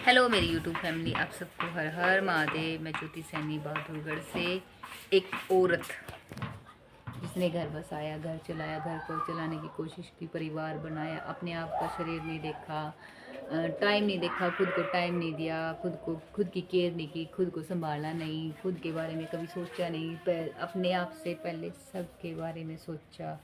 Hello मेरी YouTube family, आप सबको हर हर महादेव। मैं ज्योति सैनी बहादुरगढ़ से, एक औरत जिसने घर बसाया, घर चलाया, घर को चलाने की कोशिश की, परिवार बनाया, अपने आप का शरीर नहीं देखा, टाइम नहीं देखा, खुद को टाइम नहीं दिया, खुद की केयर नहीं की, खुद को संभाला नहीं, खुद के बारे में कभी सोचा नहीं। अपने आप से पहले सब के बारे में सोचा,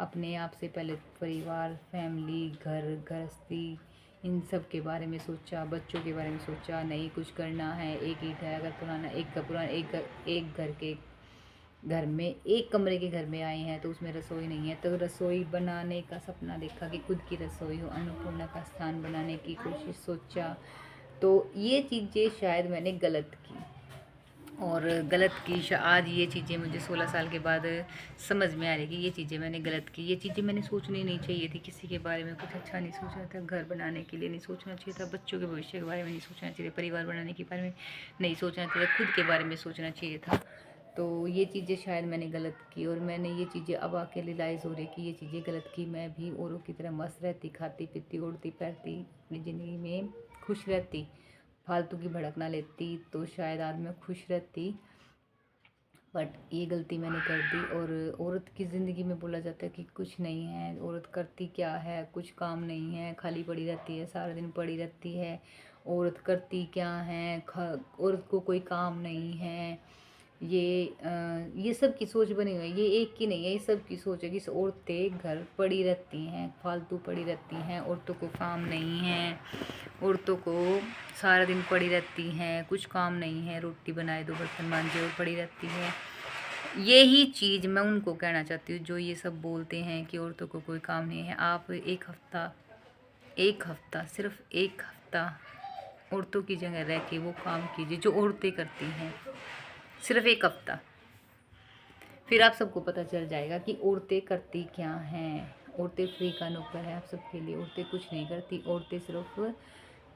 अपने आप से पहले परिवार, फैमिली, घर गृहस्थी, इन सब के बारे में सोचा, बच्चों के बारे में सोचा। नहीं कुछ करना है, एक ईंट है अगर पुराना, एक घर के घर में, एक कमरे के घर में आए हैं तो उसमें रसोई नहीं है, तो रसोई बनाने का सपना देखा कि खुद की रसोई हो, अन्नपूर्णा का स्थान बनाने की कोशिश सोचा। तो ये चीज़ें शायद मैंने गलत की, और गलत की आज ये चीज़ें मुझे 16 साल के बाद समझ में आ रही कि ये चीज़ें मैंने गलत की। ये चीज़ें मैंने सोचनी नहीं चाहिए थी, किसी के बारे में कुछ अच्छा नहीं सोचना था, घर बनाने के लिए नहीं सोचना चाहिए था, बच्चों के भविष्य के बारे में नहीं सोचना चाहिए, परिवार बनाने के बारे में नहीं सोचना चाहिए, खुद के बारे में सोचना चाहिए था। तो ये चीज़ें शायद मैंने गलत की, और मैंने ये चीज़ें अब आके रियलाइज़ हो रही कि ये चीज़ें गलत की। मैं भी औरों की तरह मस्त रहती, खाती पीती उड़ती पैरती, अपनी ज़िंदगी में खुश रहती, फालतू की भड़क ना लेती, तो शायद आज मैं खुश रहती। बट ये गलती मैंने कर दी। और औरत की ज़िंदगी में बोला जाता है कि कुछ नहीं है, औरत करती क्या है, कुछ काम नहीं है, खाली पड़ी रहती है, सारा दिन पड़ी रहती है। औरत करती क्या है, औरत को कोई काम नहीं है। ये सब की सोच बनी हुई है, ये एक की नहीं है, ये सब की सोच है कि औरतें घर पड़ी रहती हैं, फालतू पड़ी रहती हैं, औरतों को काम नहीं है, औरतों को सारा दिन पड़ी रहती हैं, कुछ काम नहीं है, रोटी बनाए दो, बर्तन मांजे, और पड़ी रहती है। यही चीज़ मैं उनको कहना चाहती हूँ जो ये सब बोलते हैं कि औरतों को कोई काम नहीं है। आप एक हफ्ता, सिर्फ एक हफ्ता औरतों की जगह रह के वो काम कीजिए जो औरतें करती हैं, सिर्फ एक हफ्ता। फिर आप सबको पता चल जाएगा कि औरतें करती क्या हैं। औरतें फ्री का नौकर है आप सबके लिए। औरतें कुछ नहीं करती, औरतें सिर्फ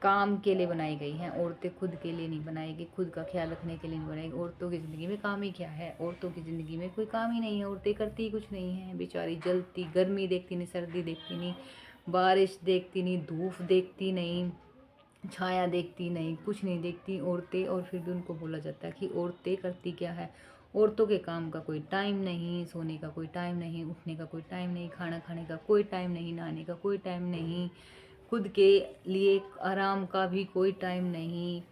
काम के लिए बनाई गई हैं। औरतें खुद के लिए नहीं बनाई गई, खुद का ख्याल रखने के लिए नहीं बनाई गई। औरतों की ज़िंदगी में काम ही क्या है? औरतों की ज़िंदगी में कोई काम ही नहीं है। औरतें करती ही कुछ नहीं है, बेचारी जलती, गर्मी देखती नहीं, सर्दी देखती नहीं, बारिश देखती नहीं, धूप देखती नहीं, छाया देखती नहीं, कुछ नहीं देखती औरतें। और फिर भी उनको बोला जाता है कि औरतें करती क्या है। औरतों के काम का कोई टाइम नहीं, सोने का कोई टाइम नहीं, उठने का कोई टाइम नहीं, खाना खाने का कोई टाइम नहीं, नहाने का कोई टाइम नहीं, खुद के लिए आराम का भी कोई टाइम नहीं,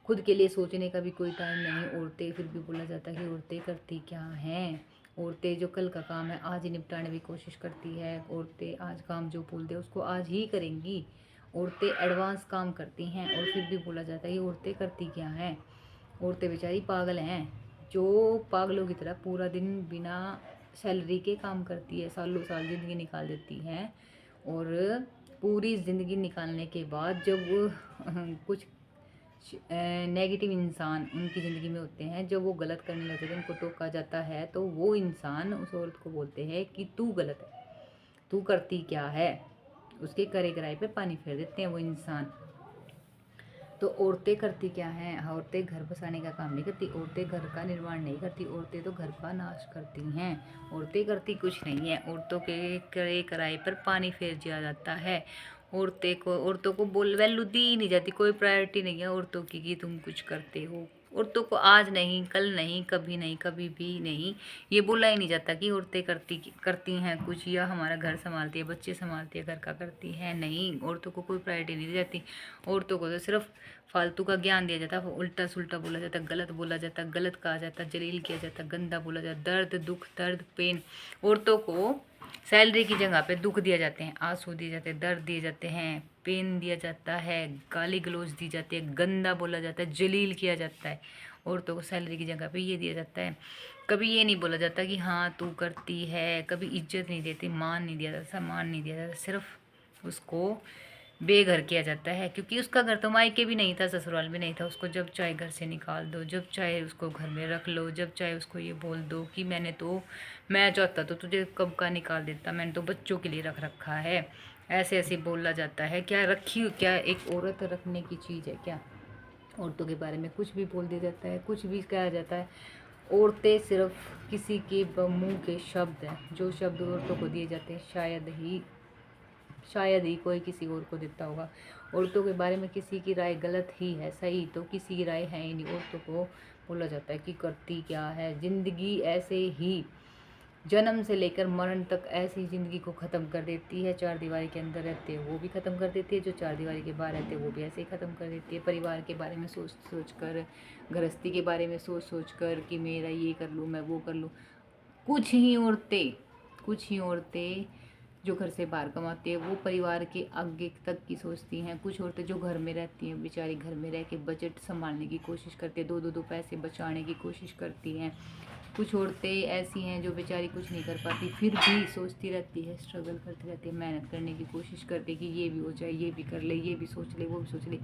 खुद के लिए सोचने का भी कोई टाइम नहीं। औरतें, फिर भी बोला जाता है कि औरतें करती क्या हैं। औरतें जो कल का काम है आज ही निपटाने की कोशिश करती है। औरतें आज काम जो बोल दे उसको आज ही करेंगी। औरतें एडवांस काम करती हैं, और फिर भी बोला जाता है कि औरतें करती क्या हैं। औरतें बेचारी पागल हैं, जो पागलों की तरह पूरा दिन बिना सैलरी के काम करती है, सालों साल ज़िंदगी निकाल देती हैं। और पूरी ज़िंदगी निकालने के बाद जब कुछ नेगेटिव इंसान उनकी ज़िंदगी में होते हैं, जब वो गलत करने लगते हैं, उनको टोका जाता है, तो वो इंसान उस औरत को बोलते हैं कि तू गलत है, तू करती क्या है। उसके करे कराए पे पानी फेर देते हैं वो इंसान। तो औरतें करती क्या हैं? औरतें घर बसाने का काम नहीं करती, औरतें घर का निर्माण नहीं करती, औरतें तो घर का नाश करती हैं। औरतें करती कुछ नहीं है, औरतों के करे कराए पर पानी फेर दिया जाता है। औरतों को बोल वैल्यू दी नहीं जाती, कोई प्रायोरिटी नहीं है औरतों की कि तुम कुछ करते हो। औरतों को आज नहीं, कल नहीं, कभी नहीं, कभी भी नहीं, ये बोला ही नहीं जाता कि औरतें करती हैं कुछ, या हमारा घर संभालती है, बच्चे संभालती है, घर का करती है। नहीं, औरतों को कोई प्रायोरिटी नहीं दी जाती। औरतों को तो सिर्फ फालतू का ज्ञान दिया जाता है, उल्टा सुल्टा बोला जाता, गलत बोला जाता, गलत कहा जाता, जलील किया जाता, गंदा बोला जाता, दर्द दुख दर्द पेन। औरतों को सैलरी की जगह पे दुख दिए जाते हैं, आंसू दिए जाते हैं, दर्द दिए जाते हैं, पेन दिया जाता है, गाली गलौज दी जाती है, गंदा बोला जाता है, जलील किया जाता है। औरतों को सैलरी की जगह पे ये दिया जाता है। कभी ये नहीं बोला जाता कि हाँ तू करती है, कभी इज्जत नहीं देती, मान नहीं दिया जाता, सम्मान नहीं दिया जाता, सिर्फ उसको बेघर किया जाता है। क्योंकि उसका घर तो मायके भी नहीं था, ससुराल भी नहीं था। उसको जब चाहे घर से निकाल दो, जब चाहे उसको घर में रख लो, जब चाहे उसको ये बोल दो कि मैं चाहता तो तुझे कब का निकाल देता, मैंने तो बच्चों के लिए रख रखा है। ऐसे ऐसे बोला जाता है। क्या रखी, क्या एक औरत रखने की चीज़ है क्या? औरतों के बारे में कुछ भी बोल दिया जाता है, कुछ भी कहा जाता है। औरतें सिर्फ किसी के मुंह के शब्द हैं, जो शब्द औरतों को दिए जाते हैं शायद ही शायद ही कोई किसी और को देता होगा। औरतों के बारे में किसी की राय गलत ही है, सही तो किसी की राय है ही नहीं। औरतों को बोला जाता है कि करती क्या है। ज़िंदगी ऐसे ही जन्म से लेकर मरण तक ऐसी ज़िंदगी को ख़त्म कर देती है। चार दीवारी के अंदर रहते हैं वो भी ख़त्म कर देती है, जो चार दीवारी के बाहर रहते हैं वो भी ऐसे ही ख़त्म कर देती है। परिवार के बारे में सोच सोच कर, गृहस्थी के बारे में सोच सोच कर कि मेरा ये कर लूँ, मैं वो कर लूँ। कुछ ही औरतें जो घर से बाहर कमाती है वो परिवार के आगे तक की सोचती हैं। कुछ औरतें जो घर में रहती हैं बेचारी घर में रह के बजट संभालने की कोशिश करती है, दो पैसे बचाने की कोशिश करती हैं। कुछ औरतें ऐसी हैं जो बेचारी कुछ नहीं कर पाती फिर भी सोचती रहती है, स्ट्रगल करती रहती है, मेहनत करने की कोशिश करती है कि ये भी हो जाए, ये भी कर ले, ये भी सोच ले, वो भी सोच ले।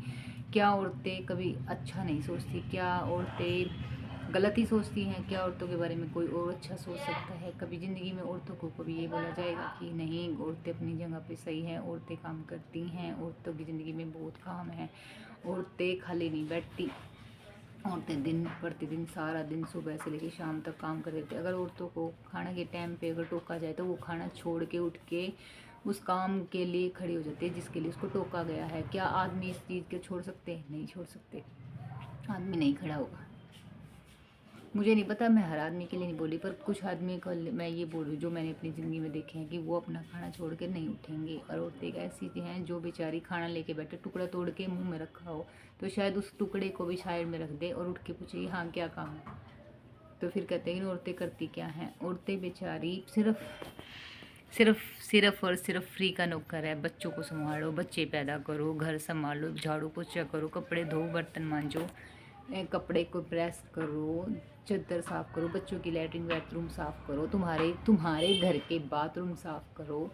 क्या औरतें कभी अच्छा नहीं सोचती? क्या औरतें गलत ही सोचती हैं? क्या औरतों के बारे में कोई और अच्छा सोच सकता है? कभी ज़िंदगी में औरतों को कभी ये बोला जाएगा कि नहीं, औरतें अपनी जगह पे सही हैं, औरतें काम करती हैं, औरतों की ज़िंदगी में बहुत काम है, औरतें खाली नहीं बैठती, औरतें दिन प्रतिदिन सारा दिन सुबह से लेकर शाम तक काम कर देती है। अगर औरतों को खाना के टाइम पे अगर टोका जाए तो वो खाना छोड़ के उठ के उस काम के लिए खड़ी हो जाती है जिसके लिए उसको टोका गया है। क्या आदमी इस चीज़ को छोड़ सकते हैं? नहीं छोड़ सकते, आदमी नहीं खड़ा होगा। मुझे नहीं पता, मैं हर आदमी के लिए नहीं बोली, पर कुछ आदमी को मैं ये बोल रही हूँ जो मैंने अपनी ज़िंदगी में देखे हैं कि वो अपना खाना छोड़ के नहीं उठेंगे। और औरतें एक ऐसी हैं जो बेचारी खाना लेके बैठे, टुकड़ा तोड़ के मुंह में रखा हो तो शायद उस टुकड़े को भी साइड में रख दे और उठ के पूछे हाँ क्या काम है, तो फिर कहते हैं कि औरतें करती क्या हैं। औरतें बेचारी सिर्फ और सिर्फ फ्री का नौकर है। बच्चों को संभालो, बच्चे पैदा करो, घर संभालो, झाड़ू पोछा करो, कपड़े धो, बर्तन मांजो, कपड़े को प्रेस करो, चद्दर साफ़ करो, बच्चों की लैट्रिन बाथरूम साफ़ करो, तुम्हारे घर के बाथरूम साफ़ करो,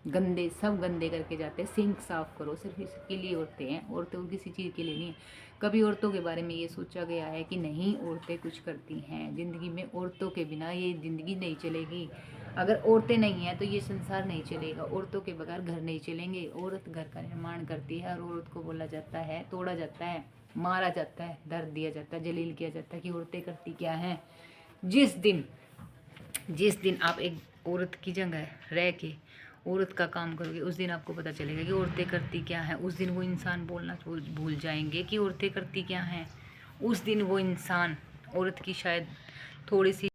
गंदे सब गंदे करके जाते हैं, सिंक साफ़ करो। सिर्फ इसके लिए औरतें हैं, औरतें किसी चीज़ के लिए नहीं है। कभी औरतों के बारे में ये सोचा गया है कि नहीं औरतें कुछ करती हैं? ज़िंदगी में औरतों के बिना ये ज़िंदगी नहीं चलेगी। अगर औरतें नहीं हैं तो ये संसार नहीं चलेगा। औरतों के बगैर घर नहीं चलेंगे। औरत घर का निर्माण करती है और औरत को बोला जाता है, तोड़ा जाता है, मारा जाता है, दर्द दिया जाता है, जलील किया जाता है कि औरतें करती क्या हैं। जिस दिन आप एक औरत की जगह रह के औरत का काम करोगे उस दिन आपको पता चलेगा कि औरतें करती क्या हैं। उस दिन वो इंसान बोलना भूल जाएंगे कि औरतें करती क्या हैं। उस दिन वो इंसान औरत की शायद थोड़ी सी